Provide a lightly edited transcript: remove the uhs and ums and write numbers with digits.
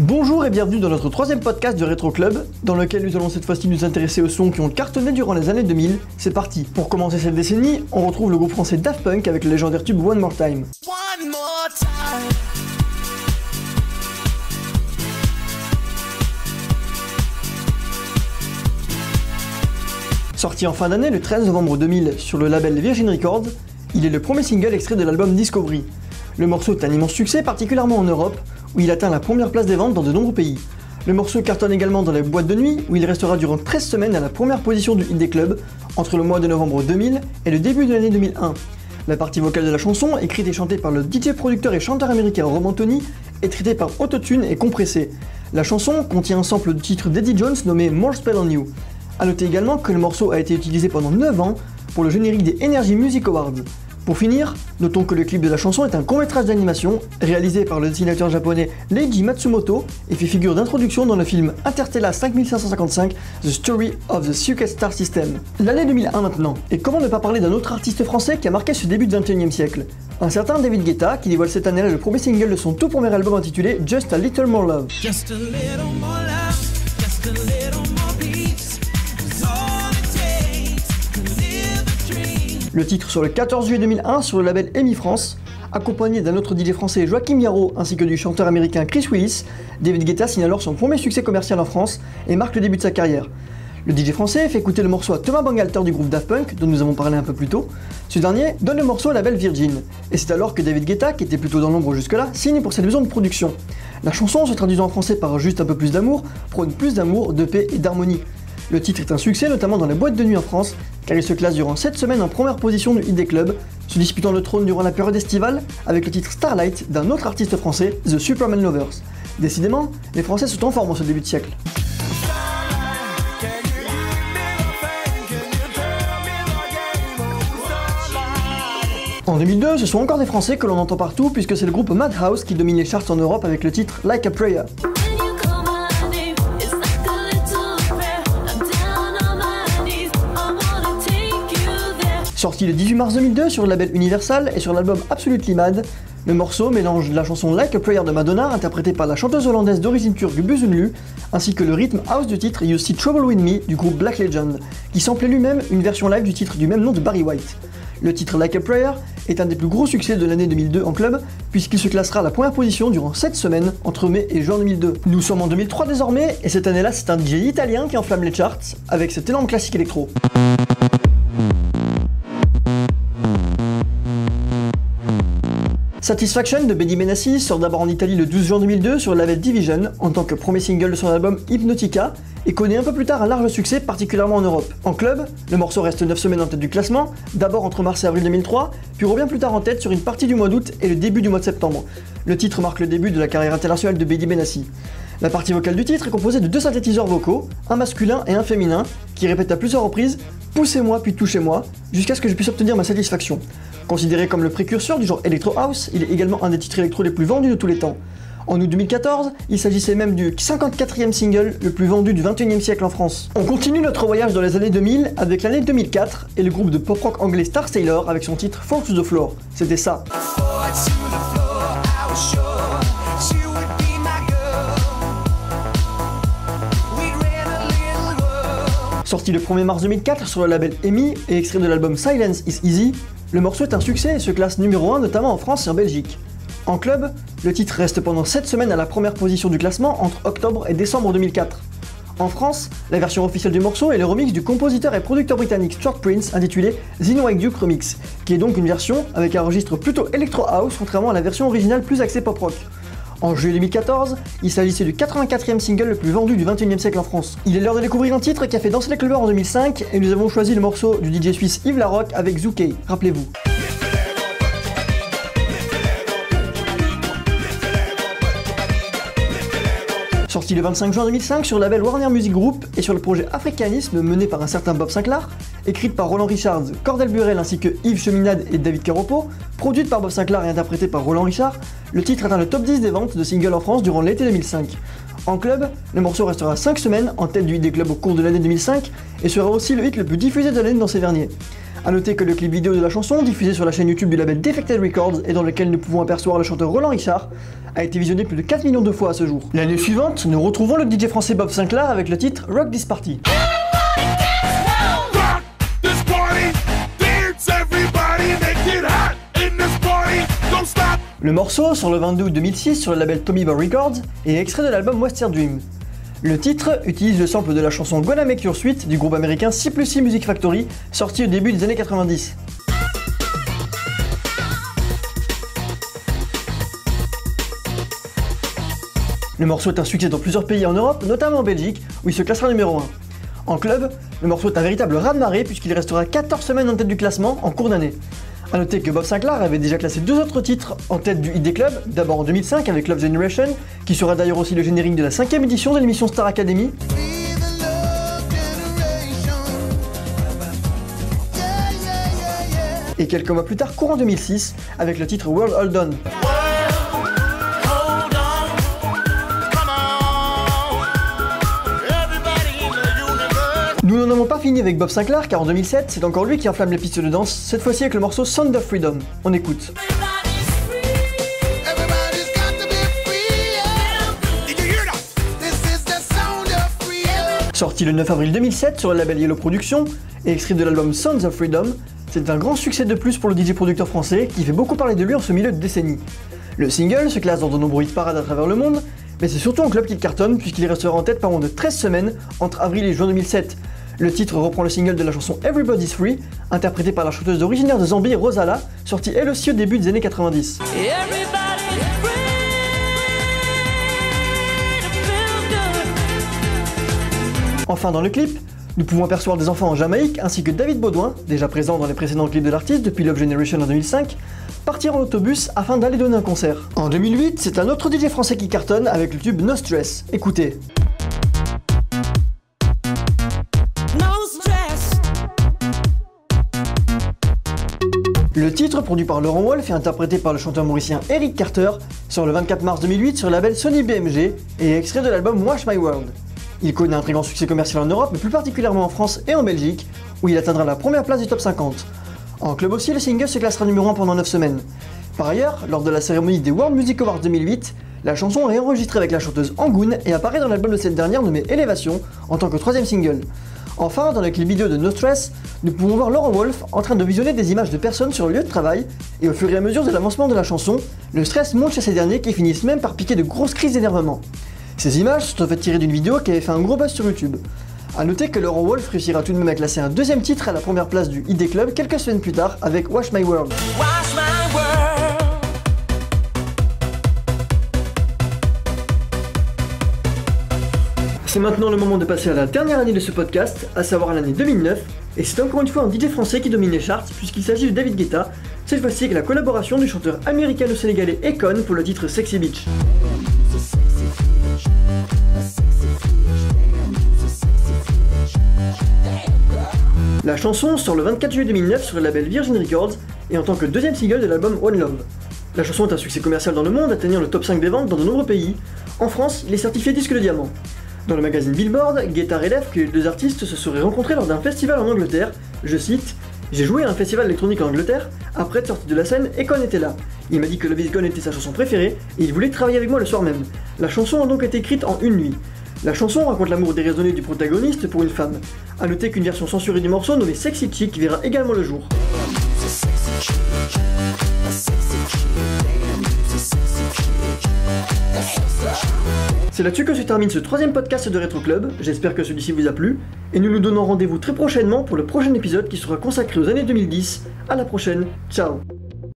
Bonjour et bienvenue dans notre troisième podcast du Retro Club, dans lequel nous allons cette fois-ci nous intéresser aux sons qui ont cartonné durant les années 2000. C'est parti. Pour commencer cette décennie, on retrouve le groupe français Daft Punk avec le légendaire tube One More Time. One more time. Sorti en fin d'année le 13 novembre 2000 sur le label Virgin Records, il est le premier single extrait de l'album Discovery. Le morceau est un immense succès, particulièrement en Europe, où il atteint la première place des ventes dans de nombreux pays. Le morceau cartonne également dans les boîtes de nuit, où il restera durant 13 semaines à la première position du Hit des clubs, entre le mois de novembre 2000 et le début de l'année 2001. La partie vocale de la chanson, écrite et chantée par le DJ producteur et chanteur américain Rob Anthony, est traitée par autotune et compressée. La chanson contient un sample du titre d'Eddie Jones nommé More Spell on You. A noter également que le morceau a été utilisé pendant 9 ans pour le générique des Energy Music Awards. Pour finir, notons que le clip de la chanson est un court-métrage d'animation réalisé par le dessinateur japonais Leiji Matsumoto et fait figure d'introduction dans le film Interstellar 5555 The Story of the Circuit Star System. L'année 2001 maintenant, et comment ne pas parler d'un autre artiste français qui a marqué ce début du XXIe siècle? Un certain David Guetta qui dévoile cette année-là le premier single de son tout premier album intitulé Just a Little More Love. Just a little more love, just a little more peace. It's all it takes to live a dream. Le titre sort le 14 juillet 2001 sur le label EMI France. Accompagné d'un autre DJ français Joachim Garraud ainsi que du chanteur américain Chris Willis, David Guetta signe alors son premier succès commercial en France et marque le début de sa carrière. Le DJ français fait écouter le morceau à Thomas Bangalter du groupe Daft Punk, dont nous avons parlé un peu plus tôt. Ce dernier donne le morceau au label Virgin. Et c'est alors que David Guetta, qui était plutôt dans l'ombre jusque-là, signe pour cette maison de production. La chanson, se traduisant en français par juste un peu plus d'amour, prône plus d'amour, de paix et d'harmonie. Le titre est un succès, notamment dans les boîtes de nuit en France, car il se classe durant 7 semaines en première position du Hit des clubs, se disputant le trône durant la période estivale avec le titre Starlight d'un autre artiste français, The Superman Lovers. Décidément, les Français sont en forme en ce début de siècle. En 2002, ce sont encore des Français que l'on entend partout puisque c'est le groupe Madhouse qui domine les charts en Europe avec le titre Like a Prayer. Sorti le 18 mars 2002 sur le label Universal et sur l'album Absolutely Mad, le morceau mélange la chanson Like a Prayer de Madonna interprétée par la chanteuse hollandaise d'origine turque Buzunlu, ainsi que le rythme house du titre You See Trouble With Me du groupe Black Legend, qui samplait lui-même une version live du titre du même nom de Barry White. Le titre Like a Prayer est un des plus gros succès de l'année 2002 en club, puisqu'il se classera à la première position durant 7 semaines entre mai et juin 2002. Nous sommes en 2003 désormais, et cette année-là c'est un DJ italien qui enflamme les charts avec cet énorme classique électro. Satisfaction de Benny Benassi sort d'abord en Italie le 12 juin 2002 sur le label Division en tant que premier single de son album Hypnotica et connaît un peu plus tard un large succès, particulièrement en Europe. En club, le morceau reste 9 semaines en tête du classement, d'abord entre mars et avril 2003, puis revient plus tard en tête sur une partie du mois d'août et le début du mois de septembre. Le titre marque le début de la carrière internationale de Benny Benassi. La partie vocale du titre est composée de 2 synthétiseurs vocaux, un masculin et un féminin, qui répètent à plusieurs reprises « poussez-moi puis touchez-moi » jusqu'à ce que je puisse obtenir ma satisfaction. Considéré comme le précurseur du genre Electro House, il est également un des titres électro les plus vendus de tous les temps. En août 2014, il s'agissait même du 54e single le plus vendu du 21e siècle en France. On continue notre voyage dans les années 2000 avec l'année 2004 et le groupe de pop-rock anglais Star Sailor avec son titre Fall to the Floor. C'était ça. Sorti le 1er mars 2004 sur le label EMI et extrait de l'album Silence is Easy, le morceau est un succès et se classe numéro 1 notamment en France et en Belgique. En club, le titre reste pendant 7 semaines à la première position du classement entre octobre et décembre 2004. En France, la version officielle du morceau est le remix du compositeur et producteur britannique Stuart Prince intitulé The White Duke Remix, qui est donc une version avec un registre plutôt electro house contrairement à la version originale plus axée pop rock. En juillet 2014, il s'agissait du 84e single le plus vendu du 21e siècle en France. Il est l'heure de découvrir un titre qui a fait danser les clubbers en 2005 et nous avons choisi le morceau du DJ suisse Yves Larocque avec Zoukei, rappelez-vous. Sorti le 25 juin 2005 sur le label Warner Music Group et sur le projet Africanisme mené par un certain Bob Sinclair, écrite par Roland Richards, Cordell Burel ainsi que Yves Cheminade et David Caropo, produite par Bob Sinclair et interprétée par Roland Richard, le titre atteint le top 10 des ventes de singles en France durant l'été 2005. En club, le morceau restera 5 semaines en tête du hit des clubs au cours de l'année 2005 et sera aussi le hit le plus diffusé de l'année dans ces derniers. A noter que le clip vidéo de la chanson, diffusé sur la chaîne YouTube du label Defected Records et dans lequel nous pouvons apercevoir le chanteur Roland Richard, a été visionné plus de 4 millions de fois à ce jour. L'année suivante, nous retrouvons le DJ français Bob Sinclar avec le titre Rock This Party. Le morceau sort le 22 août 2006 sur le label Tommy Boy Records et est extrait de l'album Western Dream. Le titre utilise le sample de la chanson Gonna Make Your Sweet du groupe américain C+C Music Factory, sorti au début des années 90. Le morceau est un succès dans plusieurs pays en Europe, notamment en Belgique, où il se classera numéro 1. En club, le morceau est un véritable raz-de-marée puisqu'il restera 14 semaines en tête du classement en cours d'année. A noter que Bob Sinclar avait déjà classé 2 autres titres en tête du hit des clubs, d'abord en 2005 avec Love Generation, qui sera d'ailleurs aussi le générique de la 5e édition de l'émission Star Academy, et quelques mois plus tard, courant 2006, avec le titre World Hold On. Nous n'en avons pas fini avec Bob Sinclar car en 2007, c'est encore lui qui enflamme les pistes de danse, cette fois-ci avec le morceau Sound of Freedom. On écoute. Sorti le 9 avril 2007 sur le label Yellow Productions et extrait de l'album Sounds of Freedom, c'est un grand succès de plus pour le DJ producteur français qui fait beaucoup parler de lui en ce milieu de décennie. Le single se classe dans de nombreux hit parades à travers le monde, mais c'est surtout en club qu'il cartonne puisqu'il restera en tête pendant de 13 semaines entre avril et juin 2007. Le titre reprend le single de la chanson Everybody's Free, interprétée par la chanteuse originaire de Zambie, Rosala, sortie elle aussi au début des années 90. Enfin dans le clip, nous pouvons apercevoir des enfants en Jamaïque ainsi que David Baudouin, déjà présent dans les précédents clips de l'artiste depuis Love Generation en 2005, partir en autobus afin d'aller donner un concert. En 2008, c'est un autre DJ français qui cartonne avec le tube No Stress. Écoutez. Le titre, produit par Laurent Wolf et interprété par le chanteur mauricien Eric Carter, sort le 24 mars 2008 sur le label Sony BMG et est extrait de l'album Wash My World. Il connaît un très grand succès commercial en Europe, mais plus particulièrement en France et en Belgique, où il atteindra la première place du top 50. En club aussi, le single se classera numéro 1 pendant 9 semaines. Par ailleurs, lors de la cérémonie des World Music Awards 2008, la chanson est enregistrée avec la chanteuse Angoon et apparaît dans l'album de cette dernière nommé Elevation en tant que 3e single. Enfin, dans le clip vidéo de No Stress, nous pouvons voir Laurent Wolf en train de visionner des images de personnes sur le lieu de travail, et au fur et à mesure de l'avancement de la chanson, le stress monte chez ces derniers qui finissent même par piquer de grosses crises d'énervement. Ces images sont en fait tirées d'une vidéo qui avait fait un gros buzz sur YouTube. A noter que Laurent Wolf réussira tout de même à classer un 2e titre à la première place du hit des clubs quelques semaines plus tard avec Wash My World. Wash my world. C'est maintenant le moment de passer à la dernière année de ce podcast, à savoir l'année 2009, et c'est encore une fois un DJ français qui domine les charts puisqu'il s'agit de David Guetta, cette fois-ci avec la collaboration du chanteur américano-sénégalais Akon pour le titre Sexy Bitch. La chanson sort le 24 juillet 2009 sur le label Virgin Records et en tant que 2e single de l'album One Love. La chanson est un succès commercial dans le monde, atteignant le top 5 des ventes dans de nombreux pays. En France, il est certifié disque de diamant. Dans le magazine Billboard, Guetta relève que les deux artistes se seraient rencontrés lors d'un festival en Angleterre. Je cite: « J'ai joué à un festival électronique en Angleterre, après être sorti de la scène, Akon était là. Il m'a dit que Love Is Gone était sa chanson préférée et il voulait travailler avec moi le soir même. La chanson a donc été écrite en une nuit. » La chanson raconte l'amour déraisonné du protagoniste pour une femme. A noter qu'une version censurée du morceau nommée Sexy Chick verra également le jour. C'est là-dessus que se termine ce 3e podcast de Retro Club, j'espère que celui-ci vous a plu, et nous nous donnons rendez-vous très prochainement pour le prochain épisode qui sera consacré aux années 2010. À la prochaine, ciao.